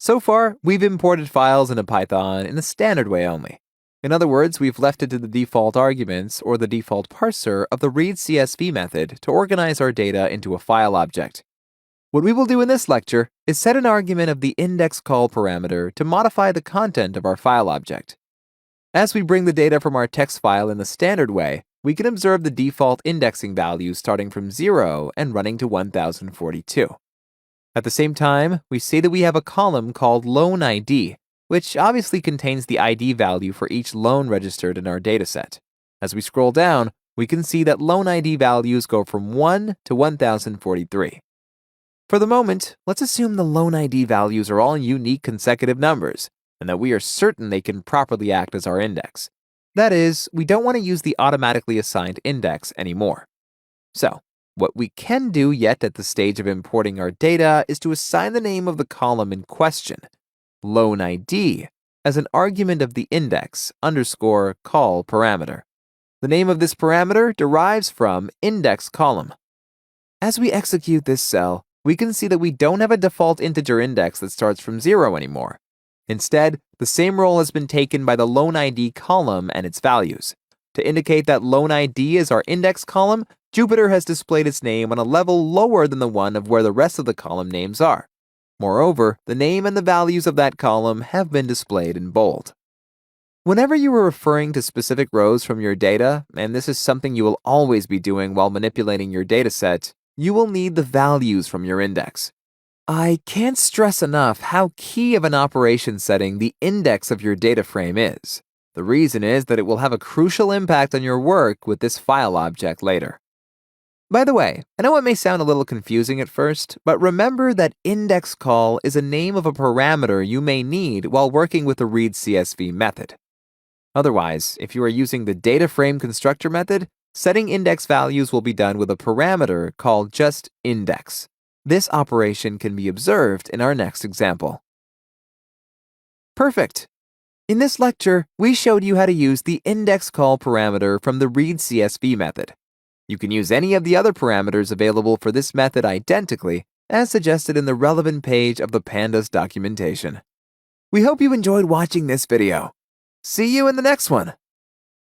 So far, we've imported files into Python in the standard way only. In other words, we've left it to the default arguments or the default parser of the readCSV method to organize our data into a file object. What we will do in this lecture is set an argument of the indexCall parameter to modify the content of our file object. As we bring the data from our text file in the standard way, we can observe the default indexing value starting from 0 and running to 1042. At the same time, we see that we have a column called loan ID, which obviously contains the ID value for each loan registered in our dataset. As we scroll down, we can see that loan ID values go from 1 to 1043. For the moment, let's assume the loan ID values are all unique consecutive numbers, and that we are certain they can properly act as our index. That is, we don't want to use the automatically assigned index anymore. So, what we can do yet at the stage of importing our data is to assign the name of the column in question, loan ID, as an argument of the index underscore call parameter. The name of this parameter derives from index column. As we execute this cell, we can see that we don't have a default integer index that starts from 0 anymore. Instead, the same role has been taken by the loan ID column and its values. To indicate that loan ID is our index column, Jupyter has displayed its name on a level lower than the one of where the rest of the column names are. Moreover, the name and the values of that column have been displayed in bold. Whenever you are referring to specific rows from your data, and this is something you will always be doing while manipulating your dataset, you will need the values from your index. I can't stress enough how key of an operation setting the index of your data frame is. The reason is that it will have a crucial impact on your work with this file object later. By the way, I know it may sound a little confusing at first, but remember that indexCall is a name of a parameter you may need while working with the readCSV method. Otherwise, if you are using the DataFrame constructor method, setting index values will be done with a parameter called just index. This operation can be observed in our next example. Perfect! In this lecture, we showed you how to use the indexCall parameter from the readCSV method. You can use any of the other parameters available for this method identically, as suggested in the relevant page of the Pandas documentation. We hope you enjoyed watching this video. See you in the next one!